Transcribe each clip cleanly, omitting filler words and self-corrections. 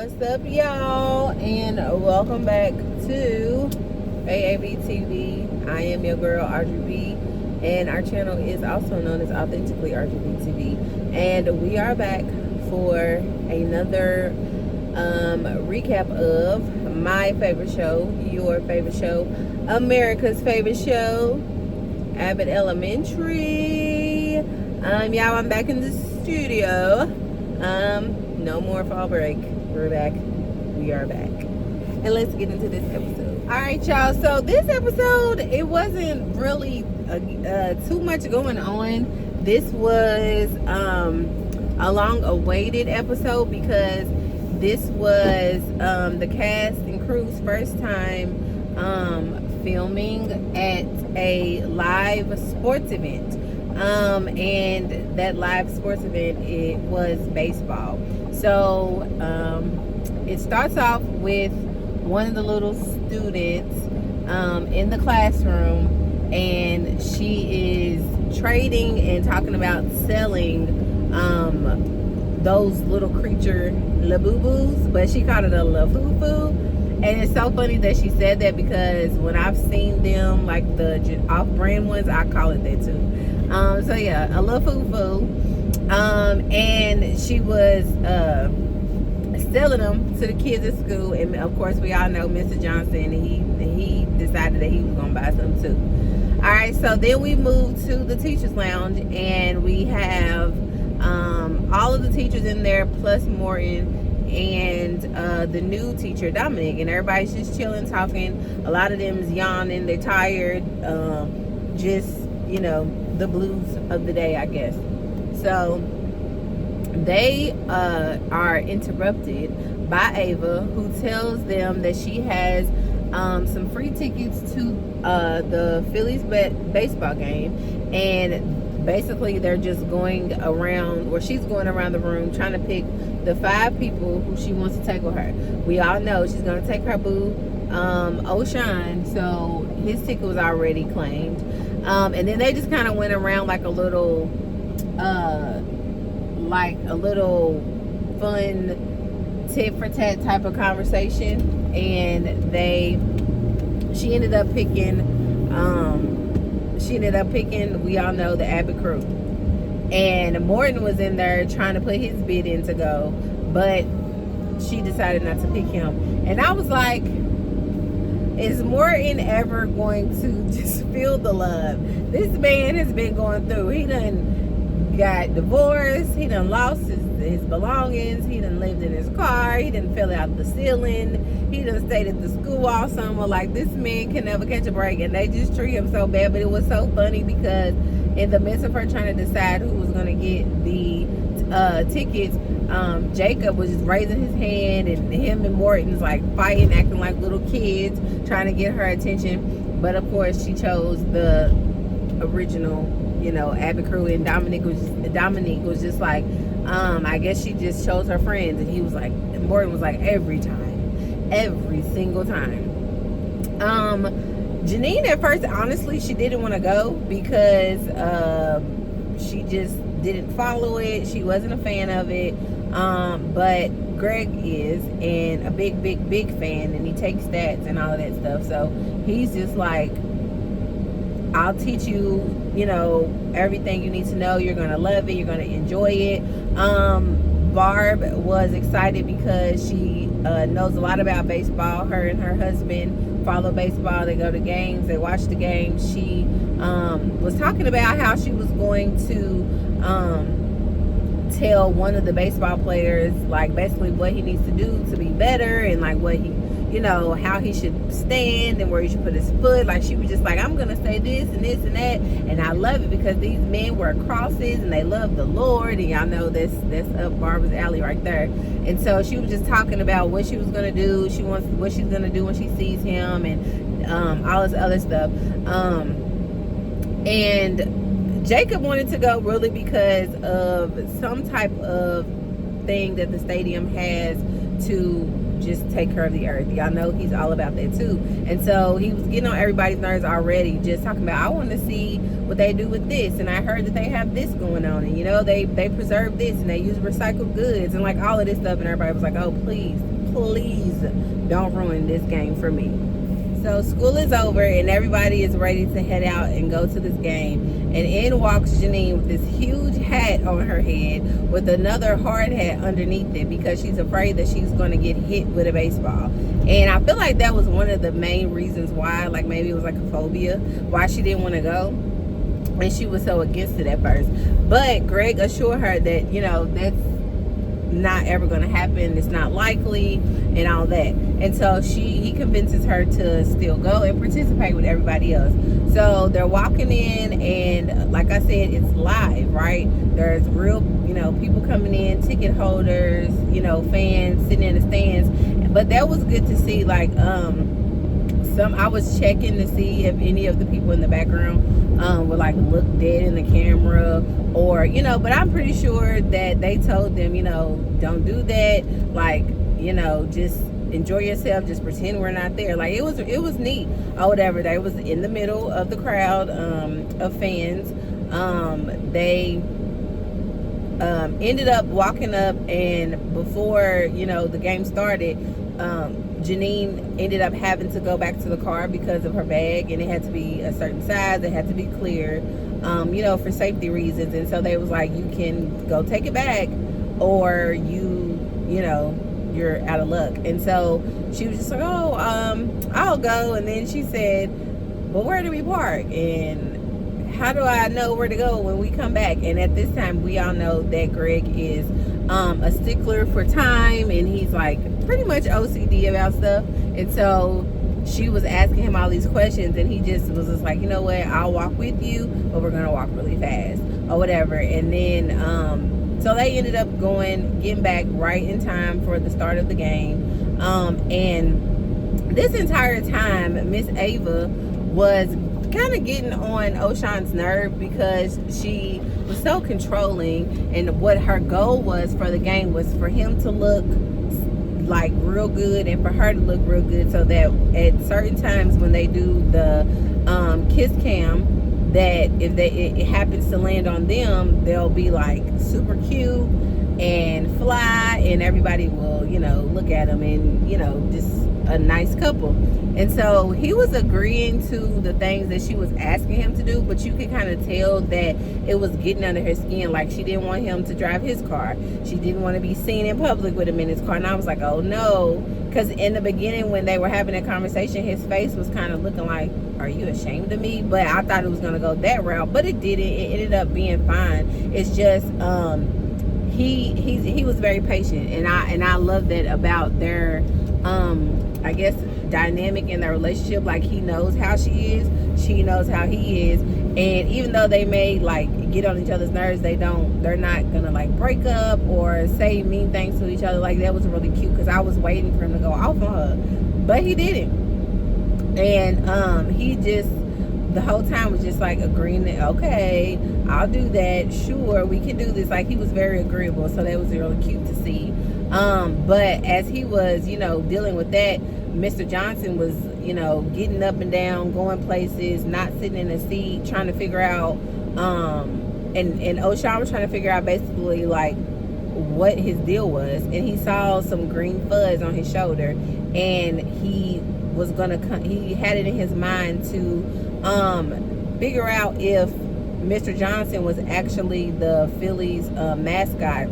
What's up, y'all? And welcome back to AAB TV. I am your girl, RGB, and our channel is also known as Authentically RGB TV. And we are back for another recap of my favorite show, your favorite show, America's favorite show, Abbott Elementary. Y'all, I'm back in the studio. No more fall break. We're back. We are back. And let's get into this episode. Alright, y'all. So this episode, it wasn't really too much going on. This was a long-awaited episode because this was the cast and crew's first time filming at a live sports event. And that live sports event, it was baseball. So it starts off with one of the little students in the classroom, and she is trading and talking about selling those little creature laboo-boos, but she called it a lafoo-foo. And it's so funny that she said that because when I've seen them, like the off-brand ones, I call it that too. So yeah, a little foo-foo. And she was selling them to the kids at school, and of course we all know Mr. Johnson, he decided that he was gonna buy some too. All right, so then we moved to the teachers lounge, and we have all of the teachers in there plus Morton and the new teacher Dominic, and everybody's just chilling, talking. A lot of them is yawning, they're tired, just, you know, the blues of the day, I guess. So they are interrupted by Ava, who tells them that she has some free tickets to the Phillies baseball game, and basically they're just going around, or she's going around the room trying to pick the 5 people who she wants to take with her. We all know she's going to take her boo, O'Shine, so his ticket was already claimed. And then they just kind of went around like a little fun tit for tat type of conversation, and she ended up picking we all know the Abbott crew, and Morton was in there trying to put his bid in to go, but she decided not to pick him. And I was like, is Morton ever going to just feel the love? This man has been going through. He done got divorced. He done lost his belongings. He done lived in his car. He done fell out the ceiling. He done stayed at the school all summer. Like, this man can never catch a break, and they just treat him so bad. But it was so funny because in the midst of her trying to decide who was going to get the tickets, Jacob was just raising his hand, and him and Morton's like fighting, acting like little kids, trying to get her attention. But of course she chose the original, you know, Abbott crew, and Dominique was just like, I guess she just chose her friends. And he was like, Morton was like, every single time. Janine at first, honestly, she didn't want to go because she just didn't follow it. She wasn't a fan of it. But Greg is, and a big fan, and he takes stats and all of that stuff. So he's just like, I'll teach you, you know, everything you need to know. You're gonna love it. You're gonna enjoy it. Barb was excited because she knows a lot about baseball. Her and her husband follow baseball. They go to games. They watch the games. She was talking about how she was going to tell one of the baseball players, like, basically what he needs to do to be better, and like what he, you know, how he should stand and where he should put his foot. Like, she was just like, I'm gonna say this and this and that. And I love it because these men wear crosses and they love the Lord, and y'all know that's up Barbara's alley right there. And so she was just talking about what she was gonna do. She wants what she's gonna do when she sees him, and all this other stuff. And Jacob wanted to go really because of some type of thing that the stadium has to just take care of the earth. Y'all know he's all about that too. And so he was getting on everybody's nerves already, just talking about, I want to see what they do with this, and I heard that they have this going on, and you know, they preserve this and they use recycled goods and like all of this stuff. And everybody was like, oh, please don't ruin this game for me. So school is over and everybody is ready to head out and go to this game. And in walks Janine with this huge hat on her head with another hard hat underneath it because she's afraid that she's going to get hit with a baseball. And I feel like that was one of the main reasons why, like maybe it was like a phobia, why she didn't want to go. And she was so against it at first. But Greg assured her that, you know, that's not ever going to happen, it's not likely, and all that. And so he convinces her to still go and participate with everybody else. So they're walking in, and like I said, it's live, right? There's real, you know, people coming in, ticket holders, you know, fans sitting in the stands. But that was good to see. Like I was checking to see if any of the people in the background would like look dead in the camera, or, you know, but I'm pretty sure that they told them, you know, don't do that, like, you know, just enjoy yourself, just pretend we're not there. Like it was neat or whatever. They was in the middle of the crowd of fans. They ended up walking up, and before, you know, the game started, Janine ended up having to go back to the car because of her bag, and it had to be a certain size, it had to be clear, you know, for safety reasons. And so they was like, you can go take it back, or you know, you're out of luck. And so she was just like, oh, I'll go. And then she said, well, where do we park, and how do I know where to go when we come back? And at this time, we all know that Greg is a stickler for time, and he's like pretty much OCD about stuff. And so she was asking him all these questions, and he just was just like, you know what, I'll walk with you, but we're gonna walk really fast or whatever. And then so they ended up getting back right in time for the start of the game. And this entire time, Miss Ava was kind of getting on O'Shawn's nerve because she was so controlling, and what her goal was for the game was for him to look like real good and for her to look real good, so that at certain times when they do the kiss cam, that if it happens to land on them, they'll be like super cute and fly, and everybody will, you know, look at them, and, you know, just a nice couple. And so he was agreeing to the things that she was asking him to do, but you could kind of tell that it was getting under her skin. Like, she didn't want him to drive his car, she didn't want to be seen in public with him in his car. And I was like, oh no, because in the beginning when they were having a conversation, his face was kind of looking like, are you ashamed of me? But I thought it was going to go that route, but it didn't. It ended up being fine. It's just he was very patient, and I love that about their I guess dynamic in their relationship. Like, he knows how she is, she knows how he is, and even though they may like get on each other's nerves, they're not gonna like break up or say mean things to each other. Like, that was really cute, because I was waiting for him to go off on her, but he didn't. And he just the whole time was just like agreeing that, okay, I'll do that, sure, we can do this. Like, he was very agreeable, so that was really cute to see. But as he was, you know, dealing with that, Mr. Johnson was, you know, getting up and down, going places, not sitting in a seat, trying to figure out, and O'Shawn was trying to figure out basically like what his deal was. And he saw some green fuzz on his shoulder, and he had it in his mind to figure out if Mr. Johnson was actually the Phillies mascot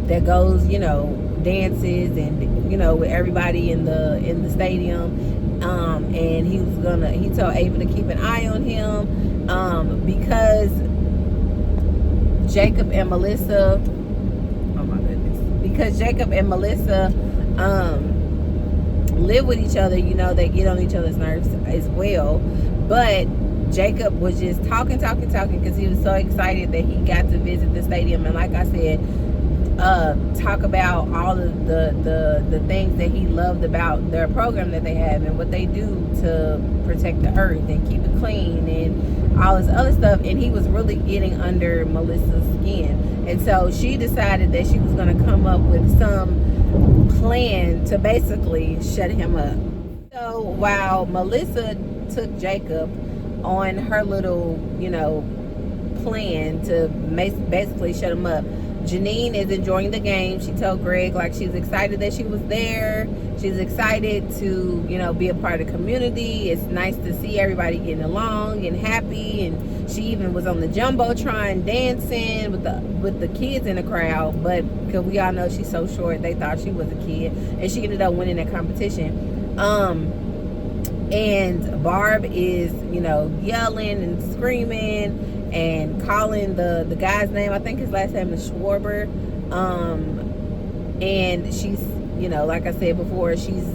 that goes, you know, dances and, you know, with everybody in the stadium. And he told Ava to keep an eye on him, because Jacob and Melissa live with each other. You know, they get on each other's nerves as well. But Jacob was just talking because he was so excited that he got to visit the stadium, and like I said, talk about all of the things that he loved about their program that they have and what they do to protect the earth and keep it clean and all this other stuff. And he was really getting under Melissa's skin, and so she decided that she was going to come up with some plan to basically shut him up. So while Melissa took Jacob on her little, plan to basically shut him up, Janine is enjoying the game. She told Greg like she's excited that she was there. She's excited to, be a part of the community. It's nice to see everybody getting along and happy. And she even was on the Jumbotron dancing with the kids in the crowd. But because we all know she's so short, they thought she was a kid. And she ended up winning that competition. And Barb is, yelling and screaming and calling the guy's name. I think his last name is Schwarber. And she's, like I said before, she's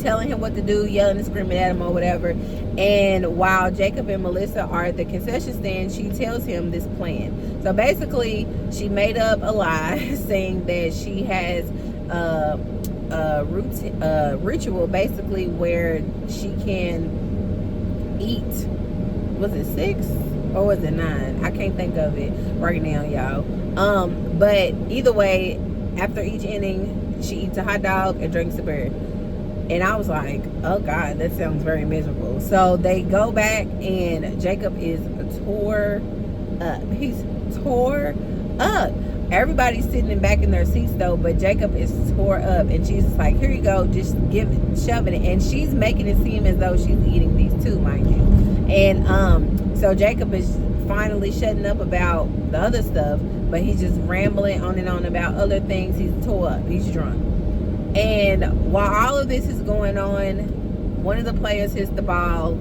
telling him what to do, yelling and screaming at him or whatever. And while Jacob and Melissa are at the concession stand, she tells him this plan. So basically, she made up a lie saying that she has ritual basically where she can eat, was it 6 or was it 9? I can't think of it right now, y'all. But either way, after each inning, she eats a hot dog and drinks a beer. And I was like, oh God, that sounds very miserable. So they go back and Jacob is tore up. He's tore up. Everybody's sitting back in their seats though, but Jacob is tore up, and she's just like, here you go, just shoving it. And she's making it seem as though she's eating these too, mind you. And so Jacob is finally shutting up about the other stuff, but he's just rambling on and on about other things. He's tore up, he's drunk. And while all of this is going on, one of the players hits the ball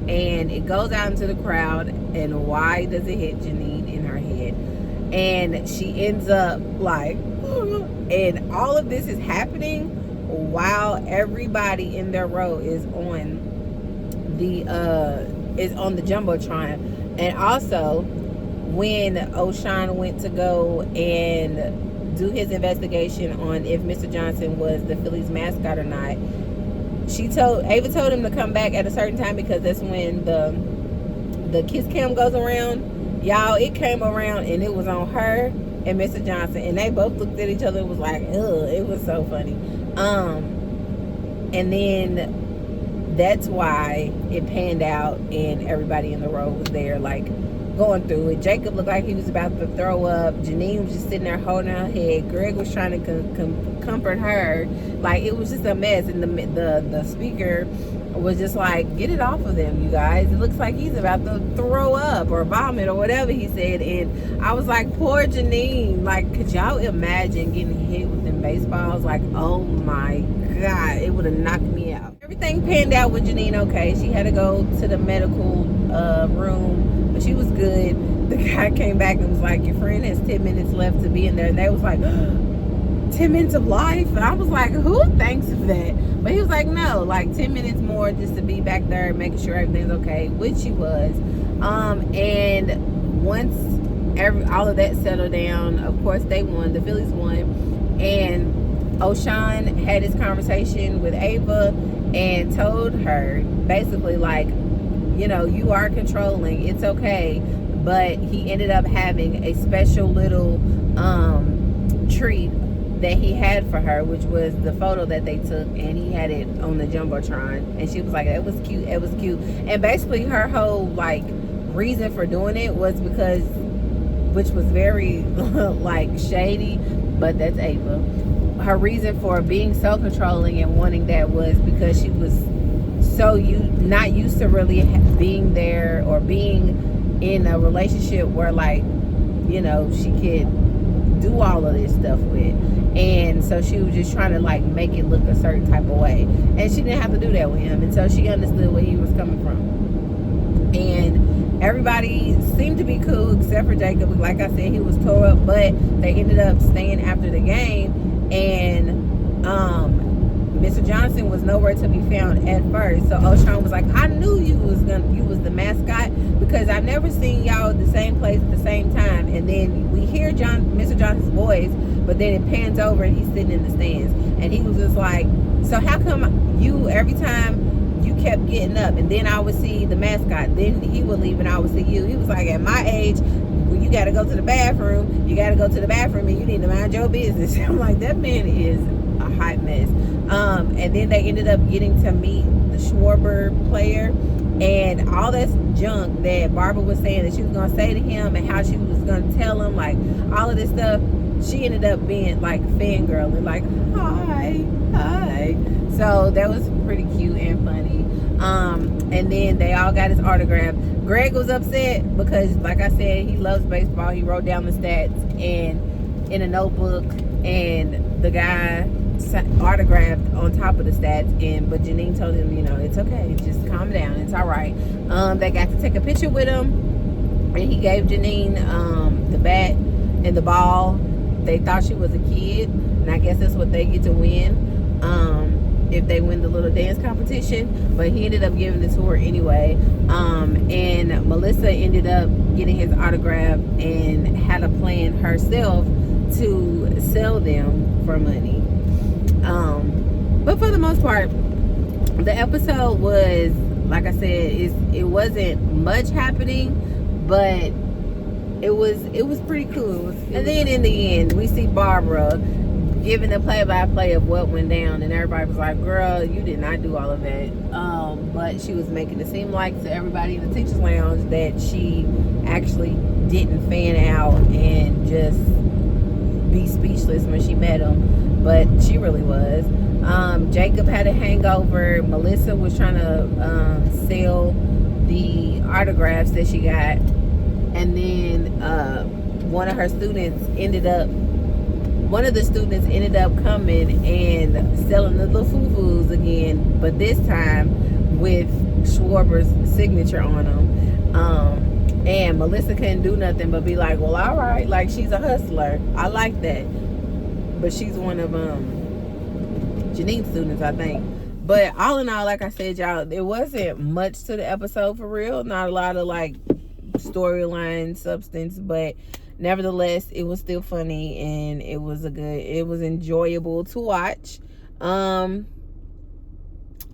and it goes out into the crowd, and why does it hit Janine in her head? And she ends up like, and all of this is happening while everybody in their row is on the Jumbotron. And also, when O'Shawn went to go and do his investigation on if Mr. Johnson was the Phillies mascot or not, Ava told him to come back at a certain time because that's when the kiss cam goes around. Y'all, it came around and it was on her and Mr. Johnson, and they both looked at each other and was like, ugh, it was so funny. And then that's why it panned out and everybody in the row was there like going through it. Jacob looked like he was about to throw up. Janine was just sitting there holding her head. Greg was trying to comfort her. Like, it was just a mess. And the speaker was just like, get it off of them, you guys. It looks like he's about to throw up or vomit or whatever he said. And I was like, poor Janine. Like, could y'all imagine getting hit with them baseballs? Like, oh my God, it would have knocked me out. Everything panned out with Janine okay. She had to go to the medical room, but she was good. The guy came back and was like, your friend has 10 minutes left to be in there. And they was like, 10 minutes of life? And I was like, who thinks of that? But he was like, no, like 10 minutes more just to be back there making sure everything's okay, which she was. And once all of that settled down, of course they won, the Phillies won. And O'Shawn had his conversation with Ava and told her basically like, you are controlling, it's okay. But he ended up having a special little treat that he had for her, which was the photo that they took, and he had it on the Jumbotron, and she was like, it was cute. And basically her whole like reason for doing it was because, which was very like shady, but that's Ava. Her reason for being so controlling and wanting that was because she was so not used to really being there or being in a relationship where like, she could do all of this stuff with. And so she was just trying to like make it look a certain type of way, and she didn't have to do that with him until she understood where he was coming from. And everybody seemed to be cool except for Jacob. Like I said, he was tore up, but they ended up staying after the game. And Mr. Johnson was nowhere to be found at first. So O'Shawn was like, I knew you was the mascot because I've never seen y'all at the same place at the same time. And then we hear Mr. Johnson's voice, but then it pans over and he's sitting in the stands. And he was just like, so how come you, every time you kept getting up and then I would see the mascot, then he would leave and I would see you? He was like, at my age, when you got to go to the bathroom, and you need to mind your business. I'm like, that man is hot mess. And then they ended up getting to meet the Schwarber player, and all that junk that Barbara was saying that she was gonna say to him, and how she was gonna tell him, like all of this stuff, she ended up being like fangirling, like hi. So that was pretty cute and funny. And then they all got his autograph. Greg was upset because, like I said, he loves baseball. He wrote down the stats and in a notebook, and the guy autographed on top of the stats. But Janine told him, it's okay, just calm down, it's all right. They got to take a picture with him, and he gave Janine the bat and the ball. They thought she was a kid, and I guess that's what they get to win if they win the little dance competition. But he ended up giving it to her anyway. And Melissa ended up getting his autograph and had a plan herself to sell them for money. But for the most part, the episode was, like I said, it wasn't much happening, but it was pretty cool. And then in the end, we see Barbara giving the play-by-play of what went down, and everybody was like, girl, you did not do all of that. But she was making it seem like to everybody in the teacher's lounge that she actually didn't fan out and just be speechless when she met him, but she really was. Jacob had a hangover. Melissa was trying to sell the autographs that she got, and then one of the students ended up coming and selling the little foo-foos again, but this time with Schwarber's signature on them. And Melissa couldn't do nothing but be like, well, all right, like, she's a hustler. I like that. But she's one of Janine's students, I think. But all in all, like I said, y'all, there wasn't much to the episode for real. Not a lot of like storyline substance, but nevertheless, it was still funny, and it was enjoyable to watch.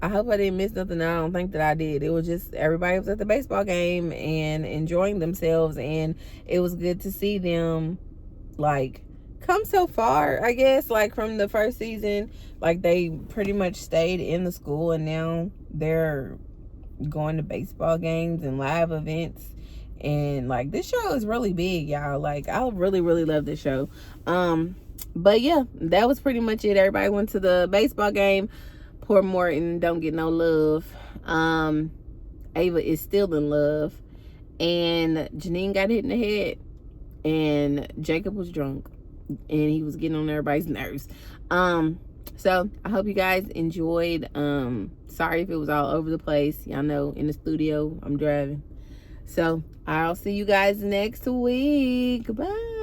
I hope I didn't miss nothing. I don't think that I did. It was just, everybody was at the baseball game and enjoying themselves, and it was good to see them like come so far, I guess, like from the first season. Like, they pretty much stayed in the school, and now they're going to baseball games and live events. And like, this show is really big, y'all. Like, I really love this show. But yeah, that was pretty much it. Everybody went to the baseball game. Poor Morton don't get no love. Ava is still in love, and Janine got hit in the head, and Jacob was drunk, and he was getting on everybody's nerves. So I hope you guys enjoyed. Sorry if it was all over the place. Y'all know, in the studio I'm driving. So I'll see you guys next week. Bye.